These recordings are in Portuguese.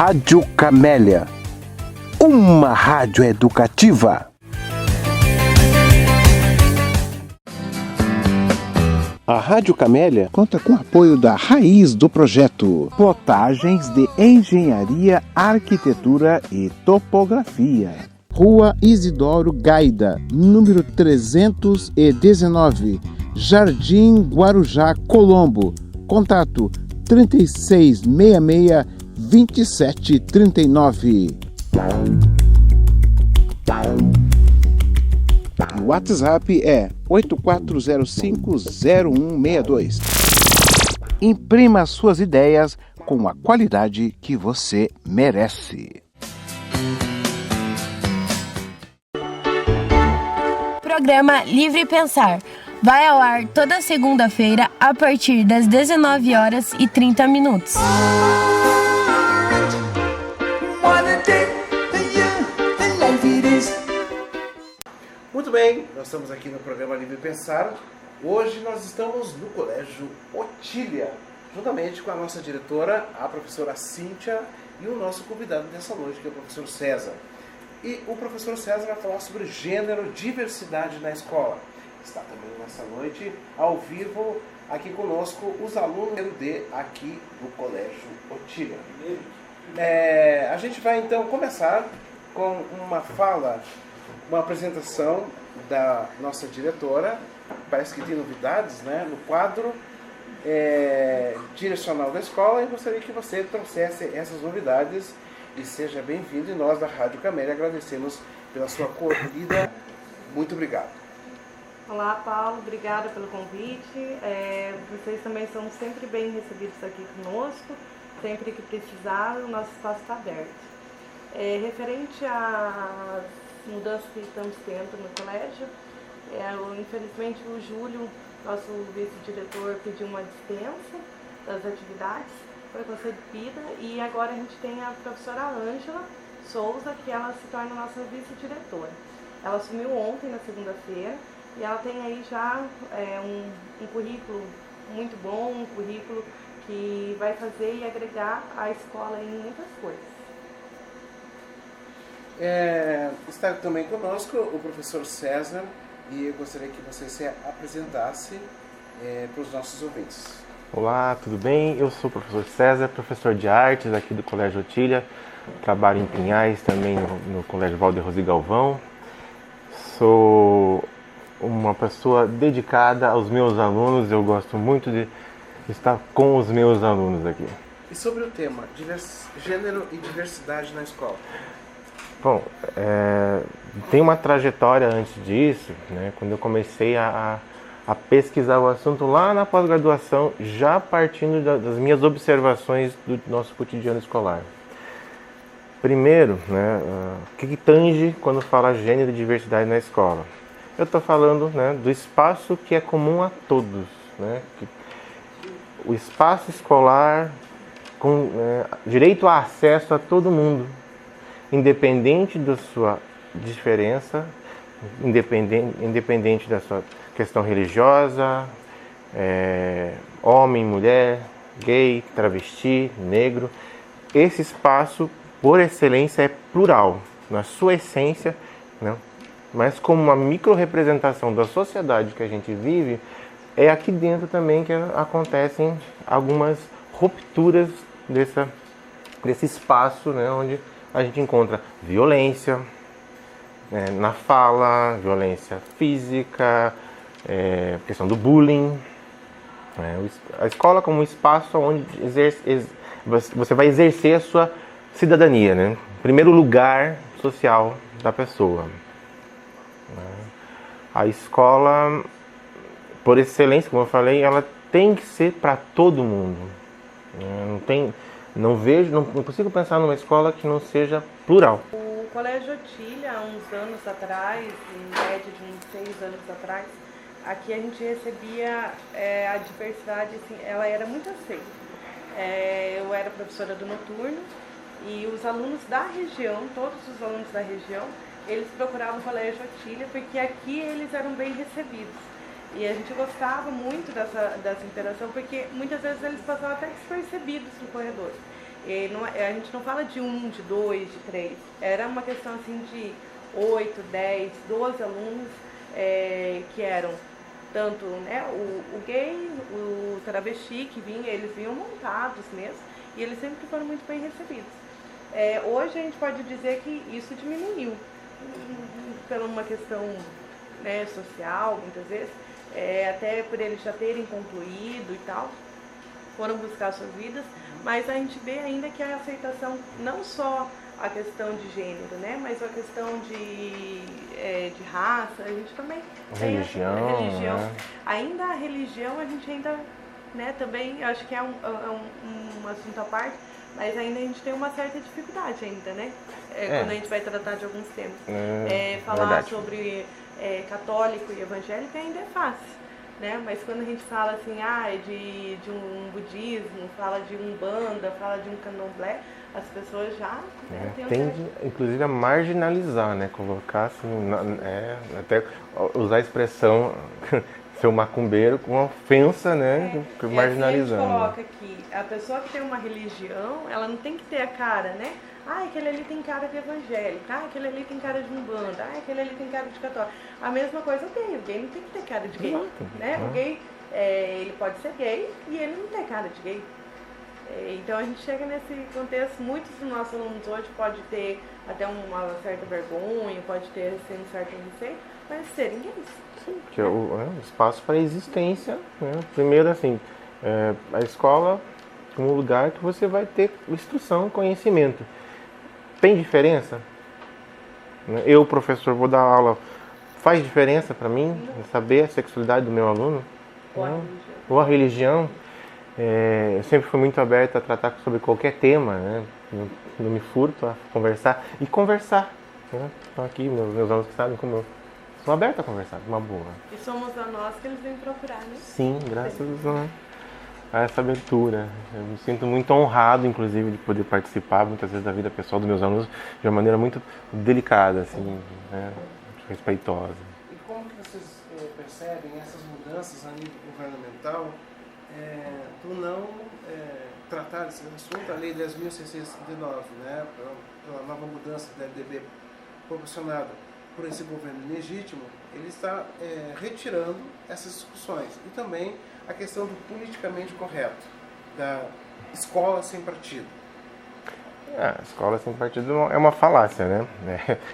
Rádio Camélia, uma rádio educativa. A Rádio Camélia conta com o apoio da Raiz do projeto Plotagens de Engenharia, Arquitetura e Topografia. Rua Isidoro Gaida, número 319, Jardim Guarujá, Colombo. Contato 3666-2739. O WhatsApp é 84050162. Imprima suas ideias com a qualidade que você merece. Programa Livre Pensar vai ao ar toda segunda-feira a partir das 19h30. Muito bem, nós estamos aqui no programa Livre Pensar. Hoje nós estamos no Colégio Otília, juntamente com a nossa diretora, a professora Cíntia, e o nosso convidado dessa noite, que é o professor César. E o professor César vai falar sobre gênero, diversidade na escola. Está também nessa noite, ao vivo, aqui conosco, os alunos D aqui do Colégio Otília. A gente vai então começar com uma fala, uma apresentação da nossa diretora. Parece que tem novidades, né, no quadro direcional da escola, e gostaria que você trouxesse essas novidades. E seja bem-vindo, e nós da Rádio Camélia agradecemos pela sua acolhida. Muito obrigado. Olá, Paulo, obrigada pelo convite. Vocês também são sempre bem recebidos aqui conosco. Sempre que precisar, o nosso espaço está aberto. Referente às mudanças que estamos tendo no colégio, infelizmente o Júlio, nosso vice-diretor, pediu uma dispensa das atividades. Foi concedida, e agora a gente tem a professora Ângela Souza, que ela se torna nossa vice-diretora. Ela assumiu ontem, na segunda-feira, e ela tem aí já um currículo muito bom, um currículo que vai fazer e agregar a escola em muitas coisas. Está também conosco o professor César, e eu gostaria que você se apresentasse para os nossos ouvintes. Olá, tudo bem? Eu sou o professor César, professor de artes aqui do Colégio Otília. Trabalho em Pinhais, também no Colégio Valder Rosi Galvão. Sou uma pessoa dedicada aos meus alunos, eu gosto muito de estar com os meus alunos aqui. E sobre o tema, gênero e diversidade na escola? Bom, tem uma trajetória antes disso, né, quando eu comecei a pesquisar o assunto lá na pós-graduação, já partindo das minhas observações do nosso cotidiano escolar. Primeiro, né, o que tange quando fala gênero e diversidade na escola? Eu estou falando, né, do espaço que é comum a todos, né, o espaço escolar com direito a acesso a todo mundo, independente da sua diferença, independente da sua questão religiosa, homem, mulher, gay, travesti, negro. Esse espaço, por excelência, é plural, na sua essência, né? Mas como uma micro-representação da sociedade que a gente vive, é aqui dentro também que acontecem algumas rupturas desse espaço, né? Onde a gente encontra violência na fala, violência física, questão do bullying. A escola como um espaço onde você vai exercer a sua cidadania, né? Primeiro lugar social da pessoa. A escola, por excelência, como eu falei, ela tem que ser para todo mundo. Não consigo pensar numa escola que não seja plural. O Colégio Otília, há uns anos atrás, em média de uns 6 anos atrás, aqui a gente recebia a diversidade, assim, ela era muito aceita. Eu era professora do noturno, e os alunos da região, todos os alunos da região, eles procuravam o Colégio Otília, porque aqui eles eram bem recebidos. E a gente gostava muito dessa interação, porque muitas vezes eles passavam até despercebidos no corredor. A gente não fala de 1, de 2, de 3. Era uma questão assim de 8, 10, 12 alunos que eram tanto, né, o gay, o travesti que vinha, eles vinham montados mesmo, e eles sempre foram muito bem recebidos. Hoje a gente pode dizer que isso diminuiu, por uma questão, né, social, muitas vezes, até por eles já terem concluído e tal, foram buscar suas vidas, mas a gente vê ainda que a aceitação, não só a questão de gênero, né, mas a questão de raça, a gente também religião, tem religião. né? Ainda a religião, a gente ainda, né, também, acho que é um assunto à parte, mas ainda a gente tem uma certa dificuldade ainda, né, quando a gente vai tratar de alguns temas. Falar verdade. sobre católico e evangélico ainda é fácil, né? Mas quando a gente fala assim, de um budismo, fala de umbanda, fala de um candomblé, as pessoas já, né, tende, inclusive, a marginalizar, né? Colocar assim, até usar a expressão seu macumbeiro com ofensa, né? Marginalizando. E assim a gente coloca que a pessoa que tem uma religião, ela não tem que ter a cara, né? Aquele ali tem cara de evangélico, aquele ali tem cara de umbanda, aquele ali tem cara de católico. A mesma coisa o gay não tem que ter cara de gay, né? O gay, ele pode ser gay e ele não tem cara de gay. Então a gente chega nesse contexto, muitos dos nossos alunos hoje pode ter até uma certa vergonha, pode ter assim, um certo receio, mas serem gays. Sim, porque o espaço para a existência, né? Primeiro assim, a escola como lugar que você vai ter instrução, conhecimento. Tem diferença? Eu, professor, vou dar aula. Faz diferença para mim saber a sexualidade do meu aluno? Ou a religião? Eu sempre fui muito aberto a tratar sobre qualquer tema, né? Não me furto a conversar. E conversar. Né? Estão aqui, meus alunos que sabem como eu sou aberto a conversar, de uma boa. E somos a nós que eles vêm procurar, né? Sim, graças a essa abertura. Eu me sinto muito honrado, inclusive, de poder participar muitas vezes da vida pessoal dos meus alunos de uma maneira muito delicada, assim, né? Respeitosa. E como que vocês percebem essas mudanças a nível governamental do não tratar desse assunto? A Lei 10.609, né, pela nova mudança da LDB proporcionada por esse governo ilegítimo, ele está retirando essas discussões. E também a questão do politicamente correto, da escola sem partido. A escola sem partido é uma falácia, né?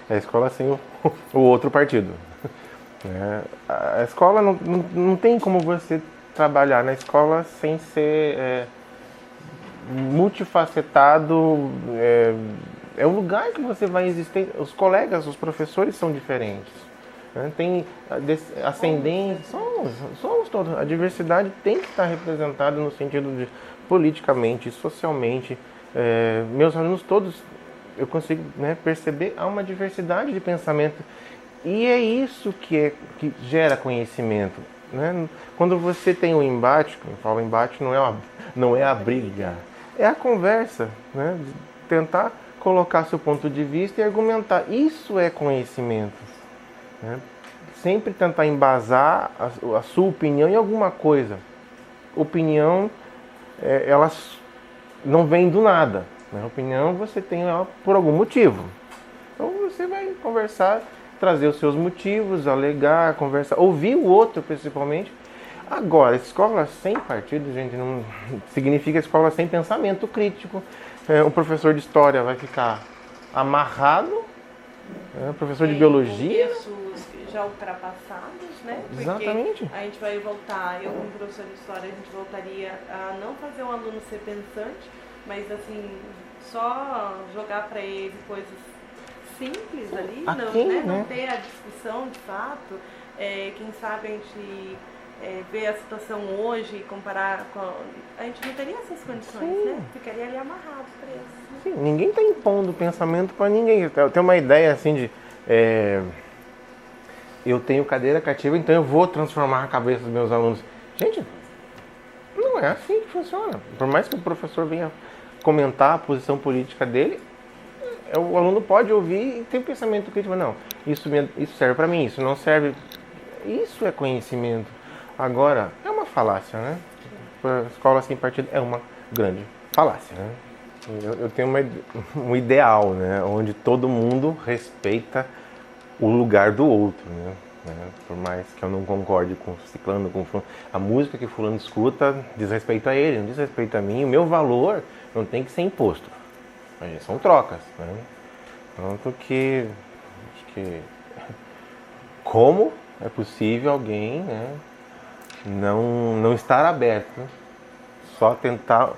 É a escola sem o outro partido. A escola não tem como você trabalhar na escola sem ser multifacetado. É o lugar que você vai existir. Os colegas, os professores são diferentes. Tem ascendentes, somos todos. A diversidade tem que estar representada no sentido de politicamente, socialmente. Meus alunos todos, eu consigo, né, perceber há uma diversidade de pensamento. E é isso que gera conhecimento. Né? Quando você tem um embate, quando eu falo embate, não é a briga, é a conversa, né? De tentar colocar seu ponto de vista e argumentar. Isso é conhecimento. Né? Sempre tentar embasar a sua opinião em alguma coisa. Opinião, ela não vem do nada. Né? Opinião você tem ela por algum motivo. Então você vai conversar, trazer os seus motivos, alegar, conversar, ouvir o outro principalmente. Agora, escola sem partido, gente, não significa escola sem pensamento crítico. O professor de história vai ficar amarrado, o professor de biologia... Contextos já ultrapassados, né? Porque exatamente. a gente vai voltar, eu como professor de história, a gente voltaria a não fazer o aluno ser pensante, mas assim, só jogar para ele coisas simples ali, não ter a discussão de fato. Quem sabe a gente ver a situação hoje e comparar com... A gente não teria essas condições, né? Ficaria ali amarrado, preso. Né? Sim, ninguém está impondo pensamento para ninguém. Eu tenho uma ideia assim de... eu tenho cadeira cativa, então eu vou transformar a cabeça dos meus alunos. Gente, não é assim que funciona. Por mais que o professor venha comentar a posição política dele, o aluno pode ouvir e ter pensamento crítico. Não, isso serve para mim, isso não serve. Isso é conhecimento. Agora, é uma falácia, né? A escola sem partido é uma grande falácia, né? Eu tenho um ideal, né? Onde todo mundo respeita o lugar do outro, né? Por mais que eu não concorde com ciclano, com fulano, a música que fulano escuta diz respeito a ele, não diz respeito a mim. O meu valor não tem que ser imposto. São trocas, né? Tanto que como é possível alguém, né, não estar aberto, só tentar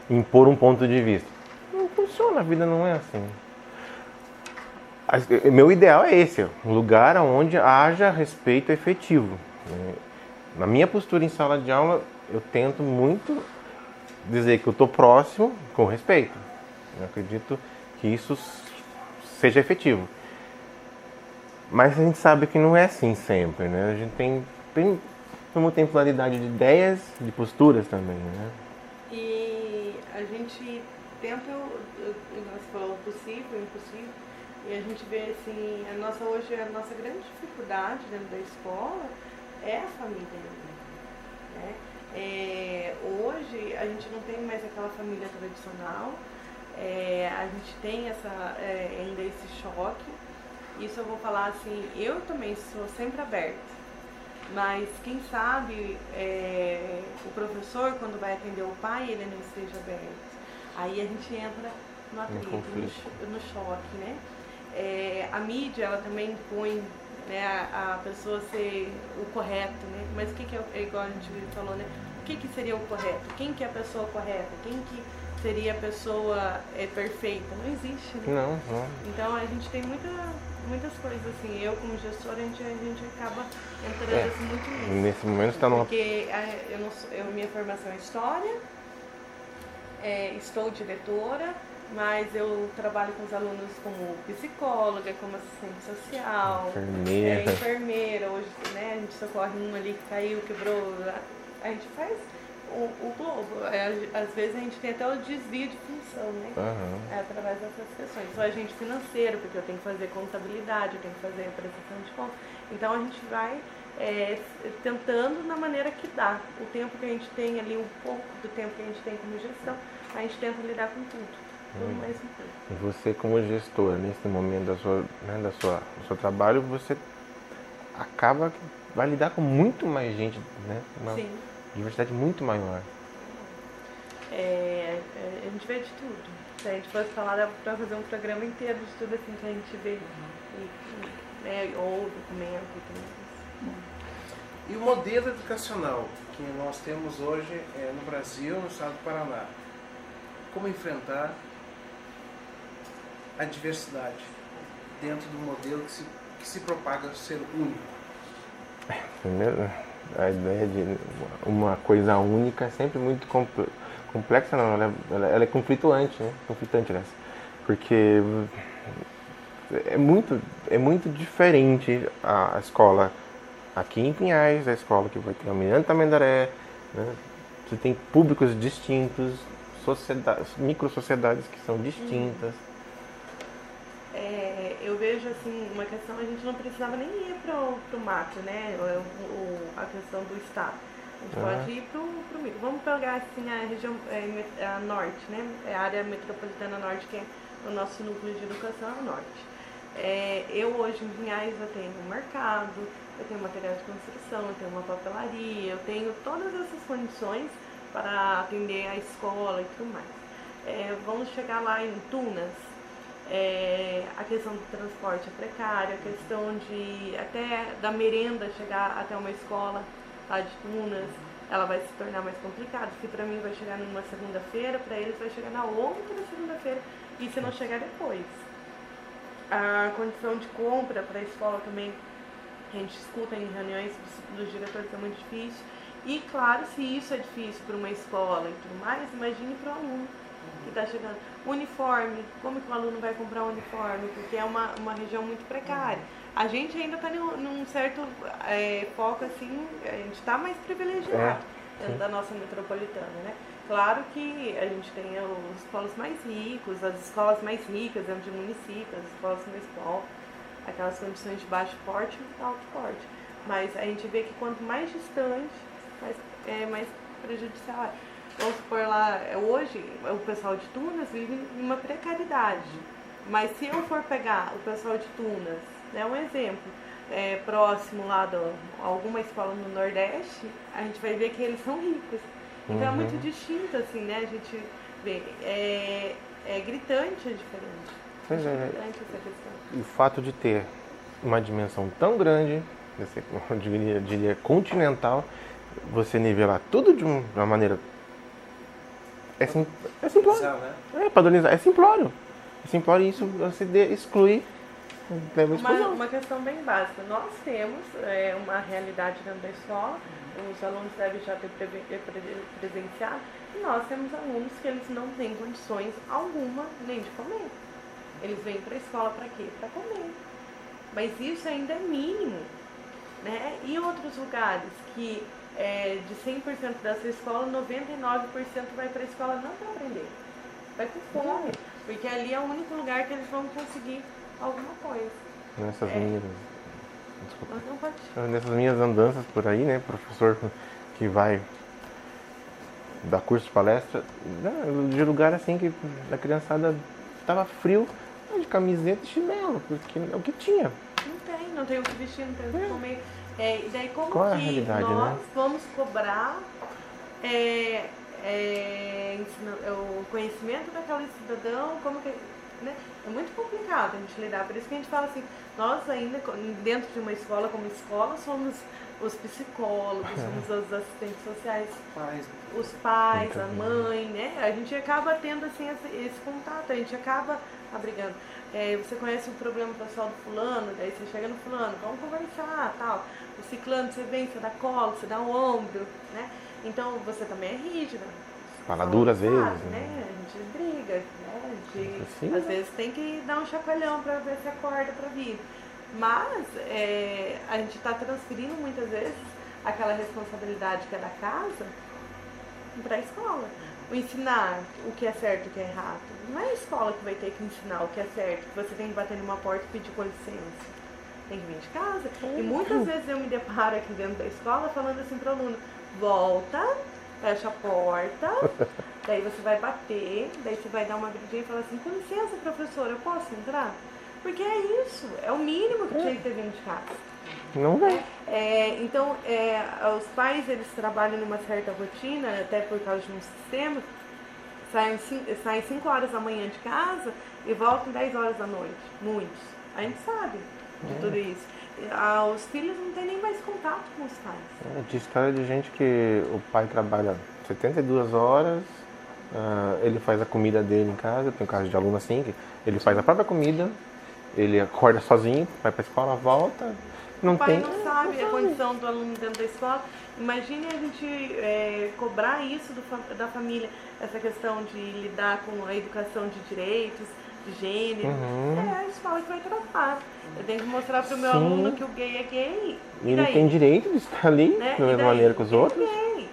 impor um ponto de vista? Não funciona, a vida não é assim. Meu ideal é esse, um lugar onde haja respeito efetivo. Na minha postura em sala de aula, eu tento muito dizer que eu estou próximo com respeito. Eu acredito que isso seja efetivo. Mas a gente sabe que não é assim sempre, né? A gente tem pluralidade de ideias, de posturas também, né? E a gente tenta, você falou o possível, o impossível, e a gente vê assim, hoje a nossa grande dificuldade dentro da escola é a família, né? Hoje a gente não tem mais aquela família tradicional, a gente tem ainda esse choque. Isso eu vou falar assim, eu também sou sempre aberta, mas quem sabe o professor, quando vai atender o pai, ele não esteja aberto. Aí a gente entra no atrito, no choque, né? A mídia, ela também impõe, né, a pessoa ser o correto, né? Mas o que é, igual a gente falou, né? O que seria o correto? Quem que é a pessoa correta? Quem que seria a pessoa perfeita? Não existe, né? Não. Então a gente tem muitas coisas assim. Eu como gestora, a gente acaba entrando assim, muito nisso. Nesse momento está numa... Porque minha formação é história, estou diretora, mas eu trabalho com os alunos como psicóloga, como assistente social, enfermeira. Hoje, né, a gente socorre um ali que caiu, quebrou. A gente faz o globo. Às vezes a gente tem até o desvio de função, né? Através dessas questões. O agente financeiro, porque eu tenho que fazer contabilidade, eu tenho que fazer a prestação de contas. Então a gente vai tentando na maneira que dá. O tempo que a gente tem ali, um pouco do tempo que a gente tem como gestão, a gente tenta lidar com tudo. Tudo mais um pouco. E você como gestor, nesse momento do seu trabalho, você vai lidar com muito mais gente, né? Uma diversidade muito maior. A gente vê de tudo. Se a gente fosse falar, dá para fazer um programa inteiro de tudo assim que a gente vê, ou documento. E o modelo educacional que nós temos hoje no Brasil, no estado do Paraná, como enfrentar a diversidade dentro do modelo que se propaga ser único? Primeiro, a ideia de uma coisa única é sempre muito complexa, não, ela é conflituante, né? Conflitante nessa, porque é muito diferente a escola aqui em Pinhais, a escola que vai ter a Miranda Tamandaré, né? Você tem públicos distintos, micro-sociedades que são distintas. Eu vejo assim, uma questão, a gente não precisava nem ir pro macro, né? A questão do estado. A gente pode ir pro micro. Vamos pegar assim a região a norte, né? A área metropolitana norte, que é o nosso núcleo de educação, é o norte. Eu hoje em Pinhais eu tenho um mercado, eu tenho material de construção, eu tenho uma papelaria, eu tenho todas essas condições para atender a escola e tudo mais. Vamos chegar lá em Tunas. A questão do transporte é precária, a questão de até da merenda chegar até uma escola lá de Tunas, ela vai se tornar mais complicada. Se para mim vai chegar numa segunda-feira, para eles vai chegar na outra segunda-feira, e se não chegar depois. A condição de compra para a escola também, a gente escuta em reuniões dos diretores, é muito difícil. E claro, se isso é difícil para uma escola e tudo mais, imagine para o aluno que está chegando. Uniforme, como que o aluno vai comprar um uniforme? Porque é uma região muito precária. A gente ainda está num certo foco assim, a gente está mais privilegiado da nossa metropolitana, né? Claro que a gente tem os polos mais ricos, as escolas mais ricas dentro de municípios, as escolas mais pobres, aquelas condições de baixo porte e alto porte. Mas a gente vê que quanto mais distante, mais prejudicial é. vamos supor lá, hoje o pessoal de Tunas vive em uma precariedade. Mas se eu for pegar o pessoal de Tunas, né, um exemplo, próximo lá de alguma escola no Nordeste, a gente vai ver que eles são ricos. Então é muito distinto, assim, né? A gente vê, é gritante a diferença. Pois é. Gritante essa questão. O fato de ter uma dimensão tão grande, eu diria continental, você nivelar tudo de uma maneira... É simplório. Né? Padronizar. É simplório. É simplório e isso você exclui. Leva exclusão. Uma questão bem básica. Nós temos uma realidade dentro da escola, os alunos devem já ter presenciado, e nós temos alunos que eles não têm condições alguma nem de comer. Eles vêm para a escola para quê? Para comer. Mas isso ainda é mínimo. Né? E outros lugares que de 100% dessa escola, 99% vai para a escola não para aprender. Vai com fome. Porque ali é o único lugar que eles vão conseguir alguma coisa. Nessas minhas andanças por aí, né, professor que vai dar curso de palestra, de lugar assim que a criançada estava frio, de camiseta e chinelo, porque é o que tinha. Não tem o que vestir, não tem o que comer. E daí como Qual é a que realidade, nós né? vamos cobrar o conhecimento daquele cidadão, como que, né? É muito complicado a gente lidar, por isso que a gente fala assim, nós ainda dentro de uma escola como escola somos os psicólogos, somos os assistentes sociais, os pais, a mãe, né? A gente acaba tendo assim esse contato, a gente acaba abrigando. Você conhece o problema pessoal do fulano, daí você chega no fulano, vamos conversar, tal. O ciclano, você vem, você dá colo, você dá o ombro, né? Então você também é rígida. Fala duro às vezes. Né? A gente briga, né? Às vezes tem que dar um chacoalhão para ver se acorda para vir. Mas a gente está transferindo muitas vezes aquela responsabilidade que é da casa para a escola. O ensinar o que é certo e o que é errado. Não é a escola que vai ter que ensinar o que é certo, que você tem que bater numa porta e pedir com licença. Tem que vir de casa. E muitas vezes eu me deparo aqui dentro da escola falando assim para o aluno, volta, fecha a porta, daí você vai bater, daí você vai dar uma gridinha e falar assim, com licença, professora, eu posso entrar? Porque é isso, é o mínimo que tinha que ter vindo de casa. Não vai. Então, os pais, eles trabalham numa certa rotina, até por causa de um sistema, saem 5 horas da manhã de casa e voltam 10 horas da noite. Muitos. A gente sabe de tudo isso. Os filhos não têm nem mais contato com os pais. De história de gente que o pai trabalha 72 horas, ele faz a comida dele em casa, tem um caso de aluno assim, que ele faz a própria comida, ele acorda sozinho, vai pra escola, volta, não o pai tem... não sabe a condição do aluno dentro da escola. Imagine a gente cobrar isso da família, essa questão de lidar com a educação de direitos, de gênero. É a escola que vai tratar. Eu tenho que mostrar pro meu aluno que o gay é gay. E ele tem direito de estar ali, né? da mesma maneira que os outros. Gay.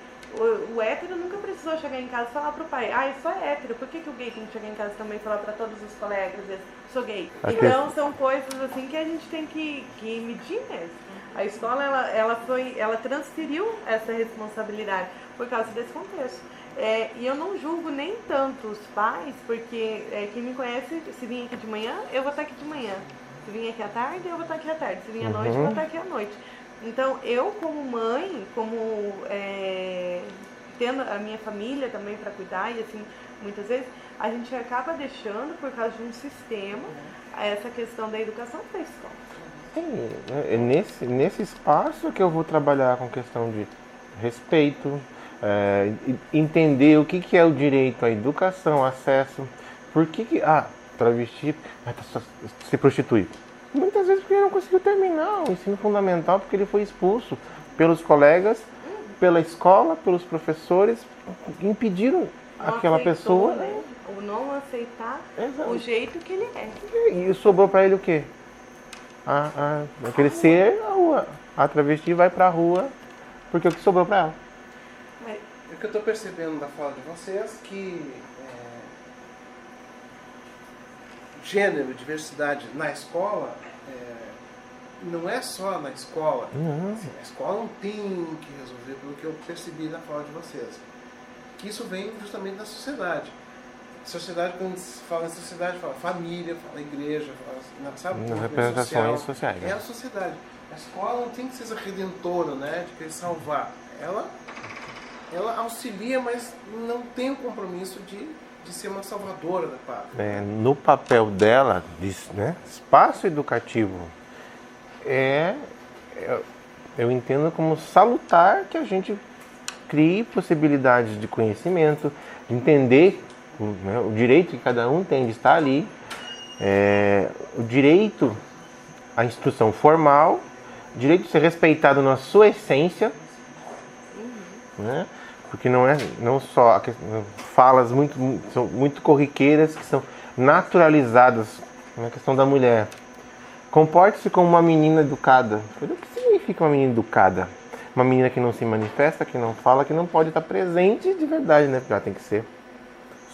O hétero nunca precisou chegar em casa e falar pro pai, eu sou hétero, por que o gay tem que chegar em casa também e falar pra todos os colegas, sou gay? Então são coisas assim que a gente tem que medir mesmo. A escola, ela transferiu essa responsabilidade por causa desse contexto. E eu não julgo nem tanto os pais, porque quem me conhece, se vir aqui de manhã, eu vou estar aqui de manhã. Se vir aqui à tarde, eu vou estar aqui à tarde. Se vir à noite, eu vou estar aqui à noite. Então, eu como mãe, tendo a minha família também para cuidar, e assim, muitas vezes, a gente acaba deixando, por causa de um sistema, essa questão da educação para a escola. Sim, é nesse espaço que eu vou trabalhar com questão de respeito, entender o que é o direito à educação, acesso, por que travesti se prostitui. Muitas vezes porque ele não conseguiu terminar o ensino fundamental, porque ele foi expulso pelos colegas, pela escola, pelos professores, que impediram aquela pessoa... Né? Ou não aceitar o jeito que ele é. E sobrou para ele o quê? Crescer na rua. A travesti vai pra rua, porque é o que sobrou para ela. O que eu estou percebendo da fala de vocês que gênero, diversidade na escola não é só na escola. Assim, a escola não tem que resolver, pelo que eu percebi da fala de vocês. que isso vem justamente da sociedade. Sociedade, quando se fala em sociedade, fala família, fala igreja, fala, sabe? Representações sociais. É a sociedade. A escola não tem que ser essa redentora, né, de querer salvar. Ela auxilia, mas não tem o compromisso de ser uma salvadora da pátria. No papel dela, né, espaço educativo, eu entendo como salutar que a gente crie possibilidades de conhecimento, de entender o direito que cada um tem de estar ali, o direito à instrução formal, o direito de ser respeitado na sua essência, né? Porque não só falas são muito corriqueiras que são naturalizadas na questão da mulher. Comporte-se como uma menina educada. O que significa uma menina educada? Uma menina que não se manifesta, que não fala, que não pode estar presente de verdade, né? Porque ela tem que ser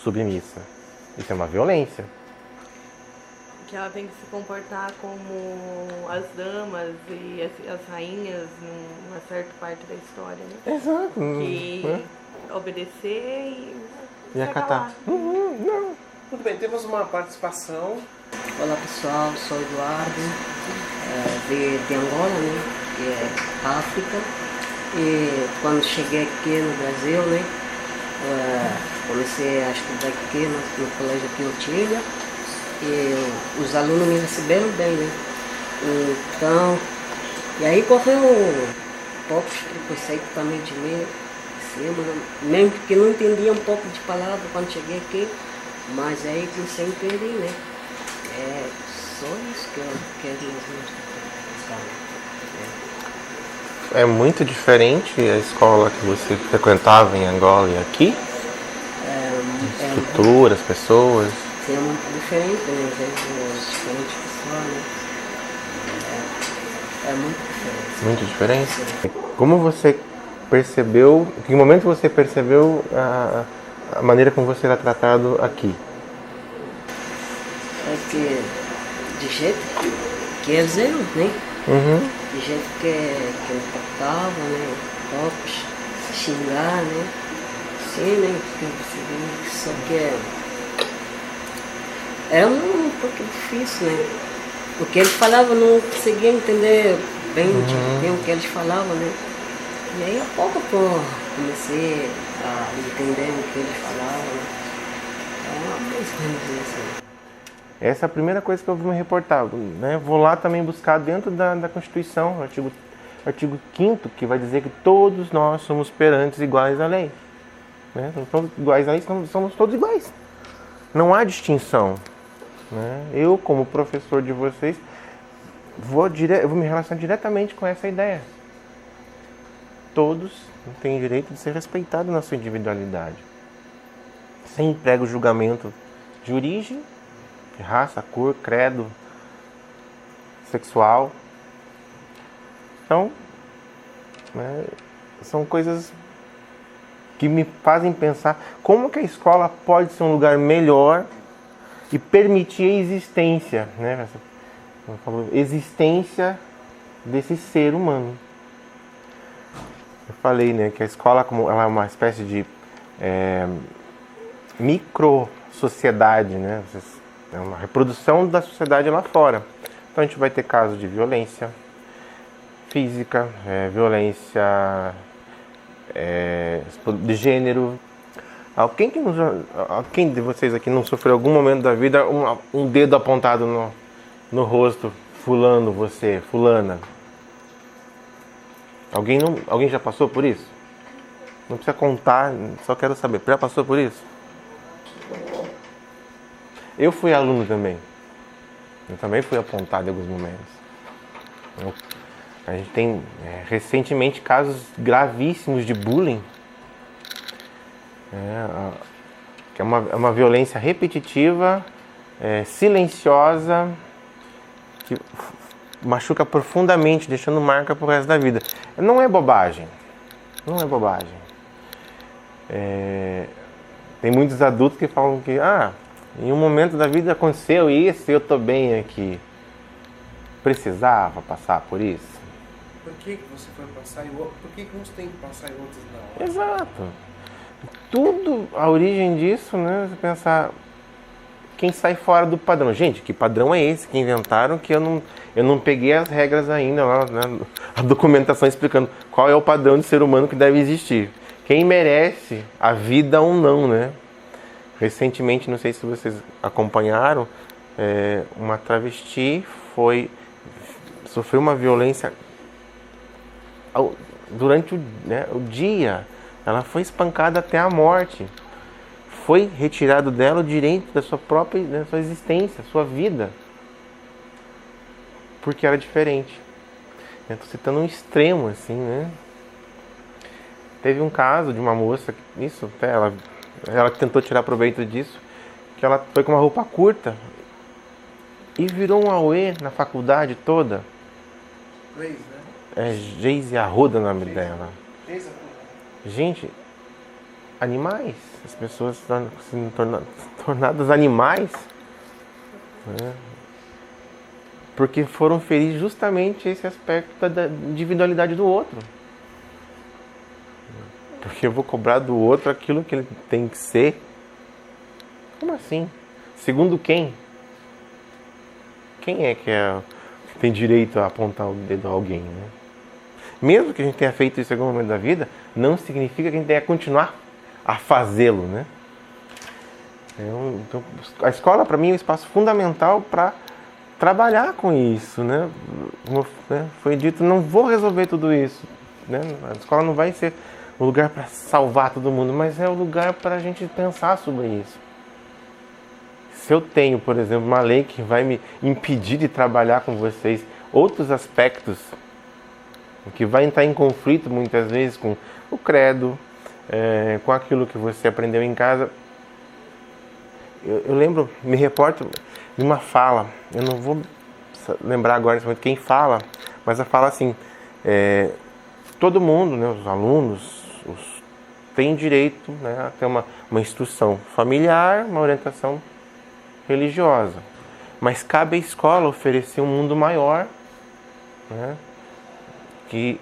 submissa. Isso é uma violência. Que ela tem que se comportar como as damas e as rainhas numa certa parte da história, né? Exato. Que obedecer e acatar. Não. Muito bem, temos uma participação. Olá pessoal, sou Eduardo, de Angola, né? Que é África. E quando cheguei aqui no Brasil, né? Comecei a estudar aqui no colégio aqui em Otília. E os alunos me receberam bem, né? Então, e aí correu poucos preconceitos também de mim, mesmo que não entendia um pouco de palavra quando cheguei aqui, mas aí comecei a entender, né? É só isso que eu queria mostrar. É muito diferente a escola que você frequentava em Angola e aqui? Estrutura, as pessoas? Sim, é muito diferente, né? Diferentes pessoas, né? É muito diferente. Muito diferente? Sim. Como você percebeu, em que momento você percebeu a maneira como você era tratado aqui? É que, de jeito que eles eram, né? De jeito que me tratavam, né? Tops, xingar, né? Sim, né? Que eu percebi, só que era um pouco difícil, né? O que eles falavam não conseguia entender bem o que eles falavam, né? E aí, a pouco comecei a entender o que eles falavam, né? É mais ou menos assim. Essa é a primeira coisa que eu vou me reportar, né? Vou lá também buscar dentro da Constituição, artigo 5º, que vai dizer que todos nós somos perantes iguais à lei. Né? Somos iguais à lei, somos todos iguais. Não há distinção. Né? Eu, como professor de vocês, vou me relacionar diretamente com essa ideia. Todos têm direito de ser respeitados na sua individualidade. Sem prego julgamento de origem, de raça, cor, credo, sexual. Então, né, são coisas que me fazem pensar como que a escola pode ser um lugar melhor e permitir a existência, né? Existência desse ser humano. Eu falei, né, que a escola ela é uma espécie de micro-sociedade, né? É uma reprodução da sociedade lá fora. Então a gente vai ter casos de violência física, violência de gênero. Alguém de vocês aqui não sofreu em algum momento da vida um dedo apontado no rosto, fulano, você, fulana? Alguém já passou por isso? Não precisa contar, só quero saber. Já passou por isso? Eu fui aluno também. Eu também fui apontado em alguns momentos. A gente tem recentemente casos gravíssimos de bullying. Que é uma violência repetitiva, silenciosa, que machuca profundamente, deixando marca pro resto da vida. Não é bobagem. Não é bobagem. Tem muitos adultos que falam que em um momento da vida aconteceu isso e eu tô bem aqui. Precisava passar por isso? Por que você foi passar e por que uns têm que passar e outros não? Exato. Tudo, a origem disso, né? Você pensar quem sai fora do padrão. Gente, que padrão é esse que inventaram que eu não peguei as regras ainda lá, né? A documentação explicando qual é o padrão de ser humano que deve existir. Quem merece a vida ou não, né? Recentemente, não sei se vocês acompanharam, uma travesti sofreu uma violência durante o dia. Ela foi espancada até a morte. Foi retirado dela o direito da sua própria, da sua existência, sua vida. Porque era diferente. Estou citando um extremo, assim, né? Teve um caso de uma moça, ela tentou tirar proveito disso, que ela foi com uma roupa curta e virou um auê na faculdade toda. Grace, né? Geise Arruda o nome dela. Geise Arruda. Gente, animais. As pessoas sendo tornadas animais, né? Porque foram ferir justamente esse aspecto da individualidade do outro. Porque eu vou cobrar do outro aquilo que ele tem que ser. Como assim? Segundo quem? Quem é que tem direito a apontar o dedo a alguém, né? Mesmo que a gente tenha feito isso em algum momento da vida, não significa que a gente tenha que continuar a fazê-lo, né? Então, a escola, para mim, é um espaço fundamental para trabalhar com isso, né? Como foi dito, não vou resolver tudo isso, né? A escola não vai ser um lugar para salvar todo mundo, mas é um lugar para a gente pensar sobre isso. Se eu tenho, por exemplo, uma lei que vai me impedir de trabalhar com vocês outros aspectos, que vai entrar em conflito muitas vezes com o credo, com aquilo que você aprendeu em casa. Eu lembro, me reporto de uma fala, eu não vou lembrar agora quem fala, mas a fala assim, todo mundo, né, os alunos, tem direito, né, a ter uma instrução familiar, uma orientação religiosa, mas cabe à escola oferecer um mundo maior, né, que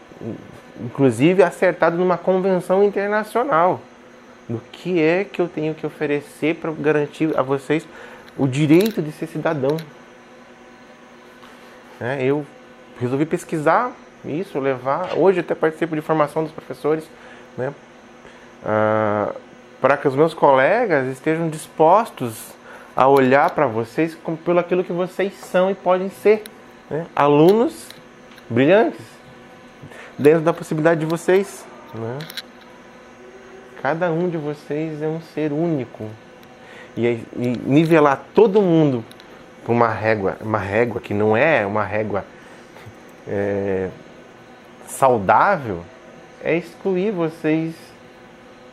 inclusive acertado numa convenção internacional do que é que eu tenho que oferecer para garantir a vocês o direito de ser cidadão. Eu resolvi pesquisar isso, hoje até participo de formação dos professores, né, para que os meus colegas estejam dispostos a olhar para vocês pelo aquilo que vocês são e podem ser, né? Alunos brilhantes, dentro da possibilidade de vocês, né? Cada um de vocês é um ser único. E nivelar todo mundo por uma régua que não é uma régua saudável, é excluir vocês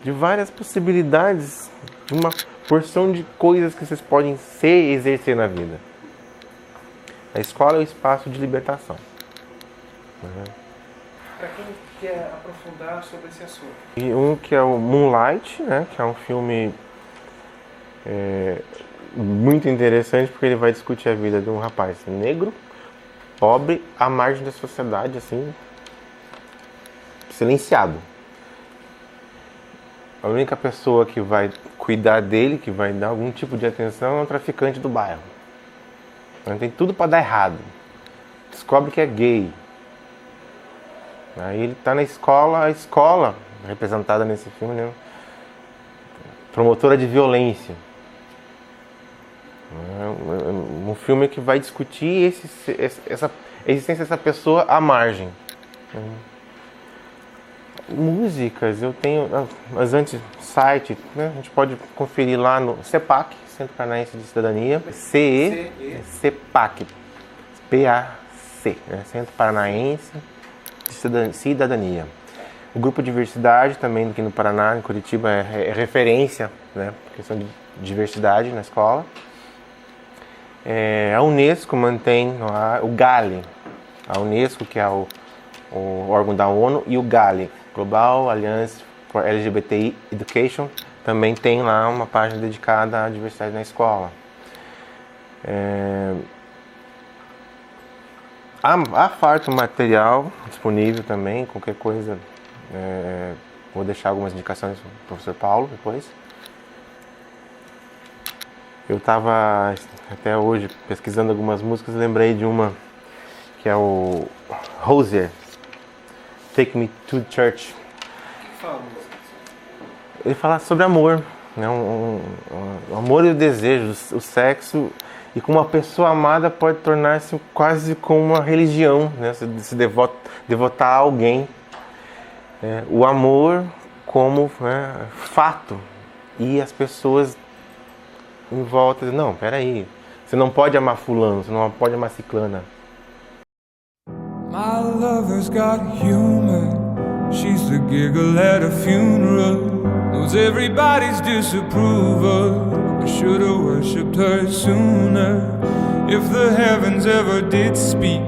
de várias possibilidades, de uma porção de coisas que vocês podem ser e exercer na vida. A escola é o espaço de libertação. Para quem quer aprofundar sobre esse assunto. E um que é o Moonlight, né, que é um filme muito interessante, porque ele vai discutir a vida de um rapaz negro, pobre, à margem da sociedade, assim, silenciado. A única pessoa que vai cuidar dele, que vai dar algum tipo de atenção, é um traficante do bairro. Então, tem tudo para dar errado. Descobre que é gay. Aí ele está na escola, a escola, representada nesse filme, né, promotora de violência. Um filme que vai discutir a existência dessa pessoa à margem. Músicas, eu tenho, mas antes, site, né, a gente pode conferir lá no CEPAC, Centro Paranaense de Cidadania, CEPAC, PAC, né, Centro Paranaense de Cidadania. O grupo Diversidade, também aqui no Paraná, em Curitiba, é referência, né, questão de diversidade na escola. A Unesco mantém o GALE, a Unesco, que é o órgão da ONU, e o GALE, Global Alliance for LGBTI Education, também tem lá uma página dedicada à diversidade na escola. Há farto material disponível também, qualquer coisa Vou deixar algumas indicações para o professor Paulo depois. Eu estava até hoje pesquisando algumas músicas e lembrei de uma que é o Hozier, Take Me to Church. Ele fala sobre amor, né? O amor e o desejo, o sexo, e como uma pessoa amada pode tornar-se quase como uma religião, né? Se devotar a alguém. O amor como, né, fato, e as pessoas em volta dizem, não, peraí, você não pode amar fulano, você não pode amar ciclana. My lover's got humor. She's the giggle at a funeral. Knows everybody's disapproval. I should've worshipped her sooner. If the heavens ever did speak,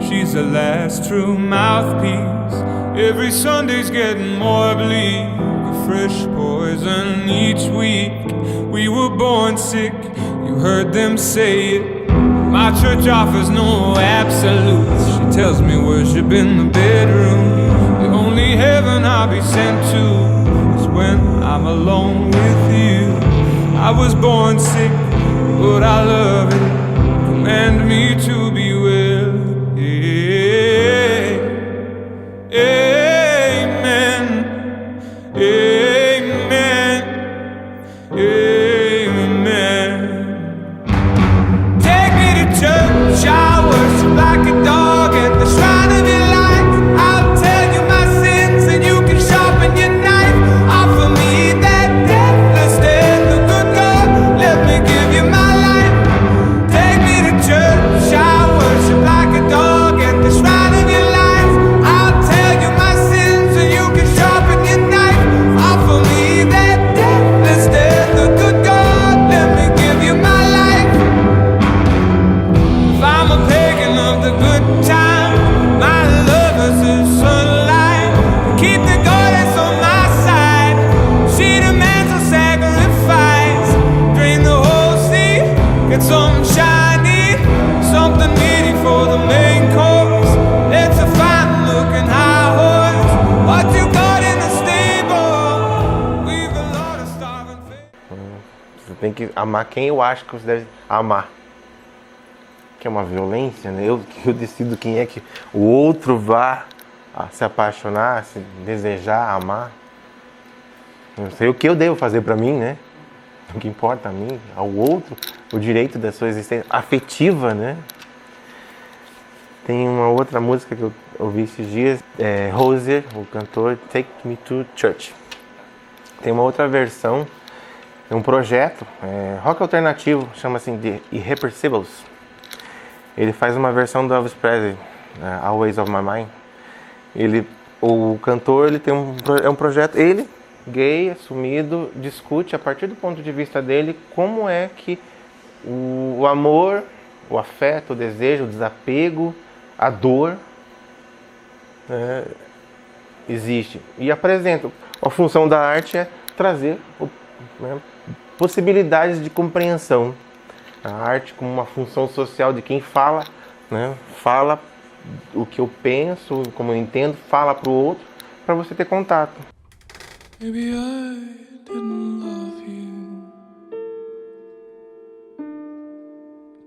she's the last true mouthpiece. Every Sunday's getting more bleak, a fresh poison each week. We were born sick, you heard them say it. My church offers no absolutes. She tells me worship in the bedroom. The only heaven I'll be sent to is when I'm alone with you. I was born sick, but I love it. Command me to be well. Amen. Amen. Amen. Take me to church, I worship like a dog at the shrine of your light. I'll tell you my sins and you can sharpen your knife. Offer me that deathless death, the good God, let me give you my life. Take me to church, I worship like a dog at the shrine of your life. I'll tell you my sins and you can sharpen your knife. Offer me that deathless death, the good God, let me give you my life. If I'm a pagan of the good time, my lover's the sunlight. Keep the goddess on my side. She demands a sacrifice. Drain the whole sea, get something shiny, something meaty for the main course. Let's a fine looking high horse. What you got in the stable? We've a lot of starving fish. Você tem que amar quem eu acho que você deve amar. Que é uma violência, né? Eu decido quem é que o outro vá se apaixonar, se desejar, amar. Não sei o que eu devo fazer pra mim, né? O que importa a mim, ao outro, o direito da sua existência afetiva, né? Tem uma outra música que eu ouvi esses dias, Hozier, o cantor, Take Me to Church. Tem uma outra versão, é um projeto, rock alternativo, chama-se The Irreversibles. Ele faz uma versão do Elvis Presley, Always on My Mind. O cantor, ele tem um projeto, ele, gay, assumido, discute a partir do ponto de vista dele como é que o amor, o afeto, o desejo, o desapego, a dor existe. E apresenta, a função da arte é trazer possibilidades de compreensão. A arte como uma função social de quem fala, né? Fala o que eu penso, como eu entendo, fala para o outro, para você ter contato. Maybe I didn't love you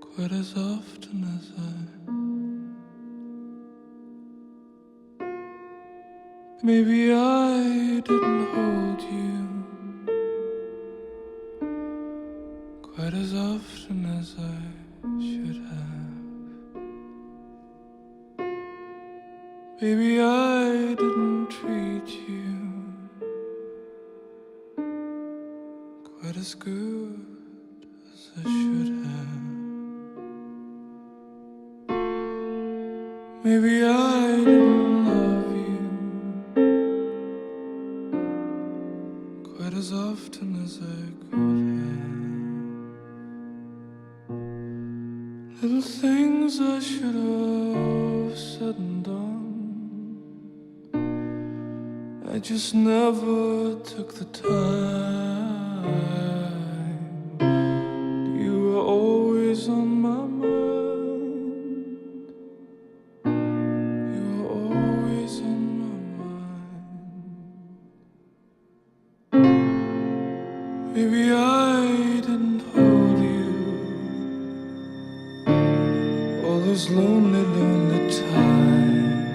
quite as often as maybe I didn't hold you quite as often as I should have. Maybe I didn't treat you quite as good as I should have. Maybe I didn't love you quite as often as I could have. Little things I should have said and done, I just never took the time. You were always on my mind. You were always on my mind. Maybe I didn't hold you all this lonely, lonely time,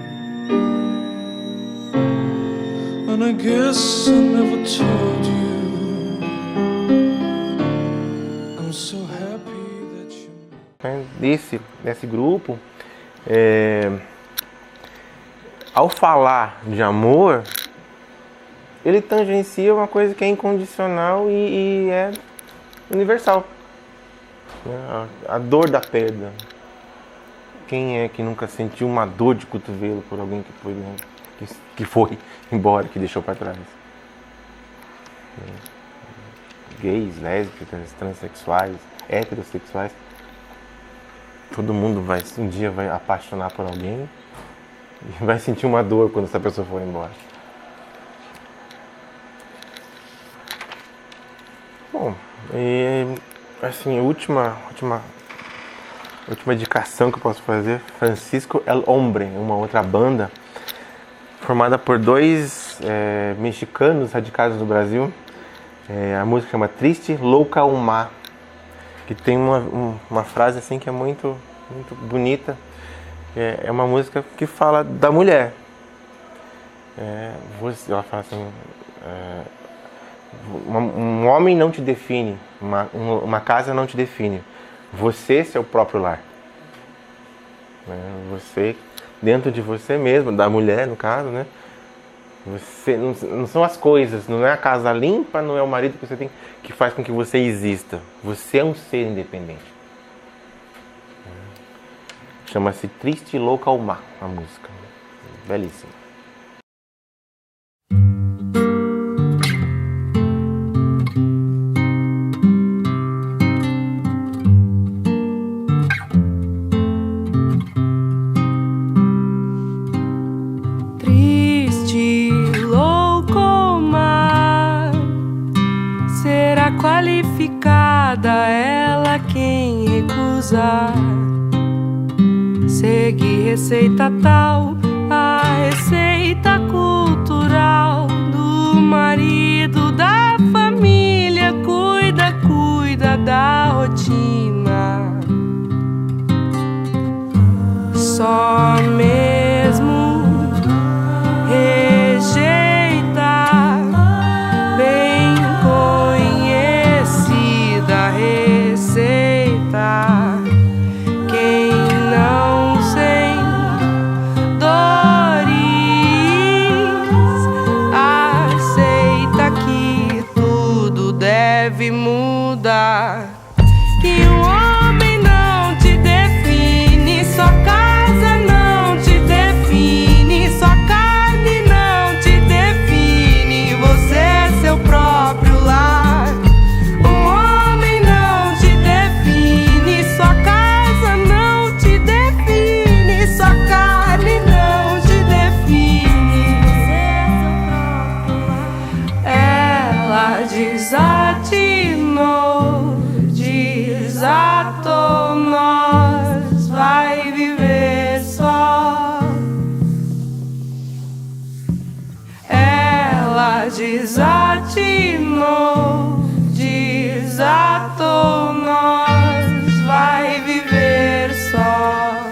and I guess I never told you I'm so happy that you... Desse grupo, ao falar de amor, ele tangencia uma coisa que é incondicional e é universal. A dor da perda. Quem é que nunca sentiu uma dor de cotovelo por alguém que foi embora, que deixou para trás? Gays, lésbicas, transexuais, heterossexuais. Todo mundo um dia vai apaixonar por alguém e vai sentir uma dor quando essa pessoa for embora. Bom, e assim, a última indicação que eu posso fazer, Francisco El Hombre, uma outra banda formada por dois mexicanos radicados no Brasil. A música chama Triste Louca Uma, que tem uma frase assim que é muito, muito bonita. É uma música que fala da mulher. Ela fala assim... Um homem não te define, uma casa não te define. Você é seu próprio lar. Você, dentro de você mesmo, da mulher no caso, né? Você, não são as coisas, não é a casa limpa, não é o marido que você tem que faz com que você exista. Você é um ser independente. Chama-se Triste Louca Uma, a música. Belíssima. Ela quem recusar seguir receita tal, a receita cultural do marido da família, cuida da rotina. Só mesmo rejeitar bem conhecida receita. Quem não sem dores aceita que tudo deve mudar. Que um homem não te define, sua casa não te define, sua carne não te define, você é seu próprio lar. Um homem não te define, sua casa não te define, sua carne não te define, você é seu próprio lar. Ela desatinou, desatou, nós vai viver só. Ela desatinou, desatou, nós vai viver só.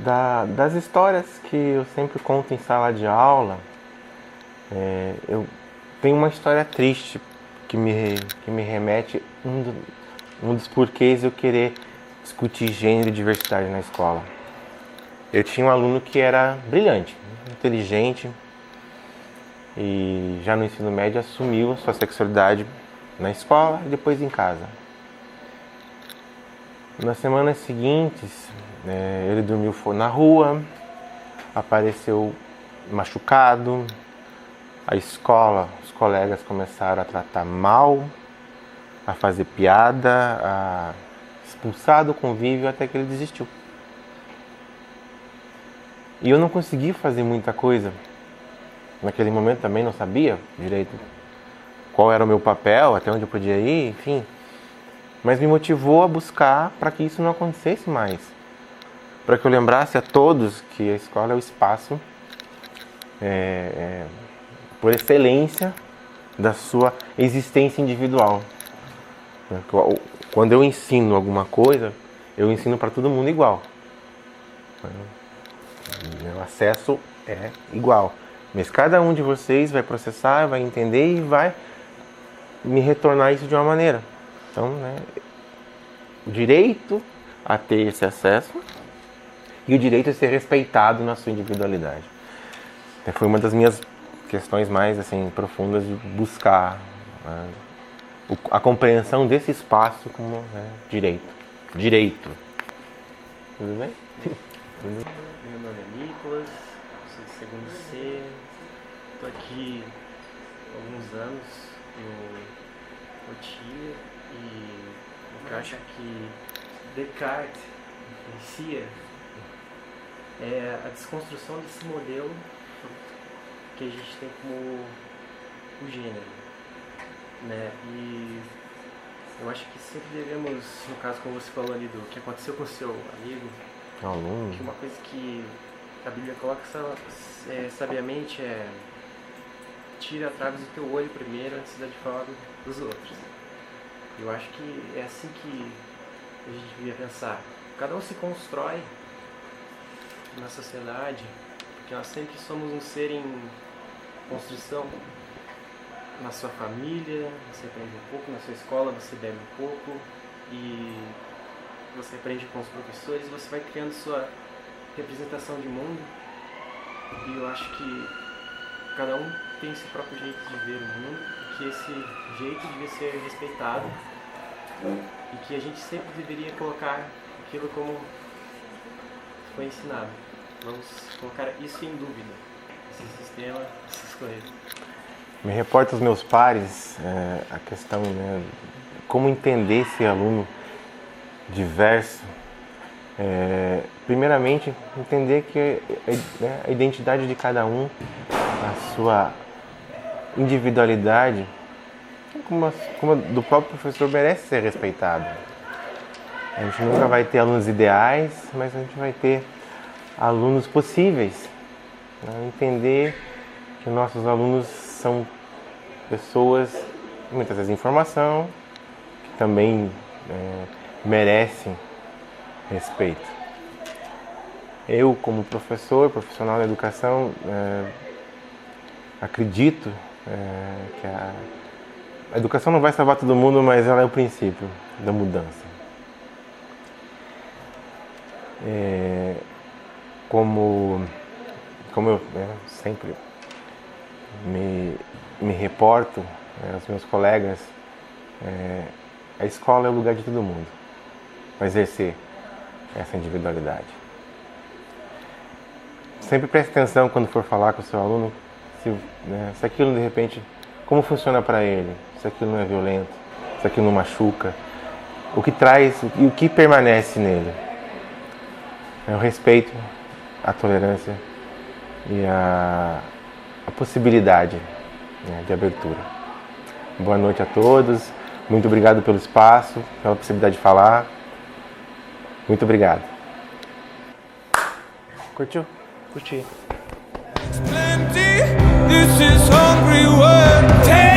das histórias que eu sempre conto em sala de aula. Eu tenho uma história triste que me remete um dos porquês eu querer discutir gênero e diversidade na escola. Eu tinha um aluno que era brilhante, inteligente, e já no ensino médio assumiu a sua sexualidade na escola e depois em casa. Nas semanas seguintes, ele dormiu na rua, apareceu machucado, a escola, os colegas começaram a tratar mal, a fazer piada, a expulsar do convívio até que ele desistiu. E eu não consegui fazer muita coisa. Naquele momento também não sabia direito qual era o meu papel, até onde eu podia ir, enfim. Mas me motivou a buscar para que isso não acontecesse mais. Para que eu lembrasse a todos que a escola é o espaço, por excelência, da sua existência individual. Quando eu ensino alguma coisa, eu ensino para todo mundo igual. Meu acesso é igual. Mas cada um de vocês vai processar, vai entender e vai me retornar isso de uma maneira. Então, o direito a ter esse acesso e o direito a ser respeitado na sua individualidade. Foi uma das minhas questões mais assim, profundas de buscar a compreensão desse espaço como direito. Direito. Tudo bem? Meu nome é Nicolas, sou do segundo C, estou aqui há alguns anos no Otília e o que eu acho que Descartes influencia é a desconstrução desse modelo que a gente tem como o gênero, né? E eu acho que sempre devemos, no caso como você falou ali do que aconteceu com o seu amigo, que uma coisa que a Bíblia coloca sabiamente é: tira a trave do teu olho primeiro antes de falar dos outros. Eu acho que é assim que a gente devia pensar. Cada um se constrói na sociedade, porque nós sempre somos um ser em construção. Na sua família, você aprende um pouco, na sua escola você bebe um pouco, e você aprende com os professores, você vai criando sua representação de mundo, e eu acho que cada um tem seu próprio jeito de ver o mundo, que esse jeito devia ser respeitado, e que a gente sempre deveria colocar aquilo como foi ensinado. Vamos colocar isso em dúvida, esse sistema, essas coisas. Me reporta aos meus pares a questão, como entender esse aluno diverso. Primeiramente, entender que a identidade de cada um, a sua individualidade, como a do próprio professor, merece ser respeitada. A gente nunca vai ter alunos ideais, mas a gente vai ter alunos possíveis. Entender que nossos alunos são pessoas, muitas vezes em formação, que também merecem respeito. Eu, como profissional da educação, acredito que a educação não vai salvar todo mundo, mas ela é o princípio da mudança. Como eu sempre me reporto aos meus colegas, a escola é o lugar de todo mundo, para exercer essa individualidade. Sempre preste atenção quando for falar com o seu aluno, se aquilo de repente, como funciona para ele, se aquilo não é violento, se aquilo não machuca, o que traz e o que permanece nele. É o respeito, a tolerância e a possibilidade de abertura. Boa noite a todos, muito obrigado pelo espaço, pela possibilidade de falar. Muito obrigado. Curtiu? Curti. This is hungry world.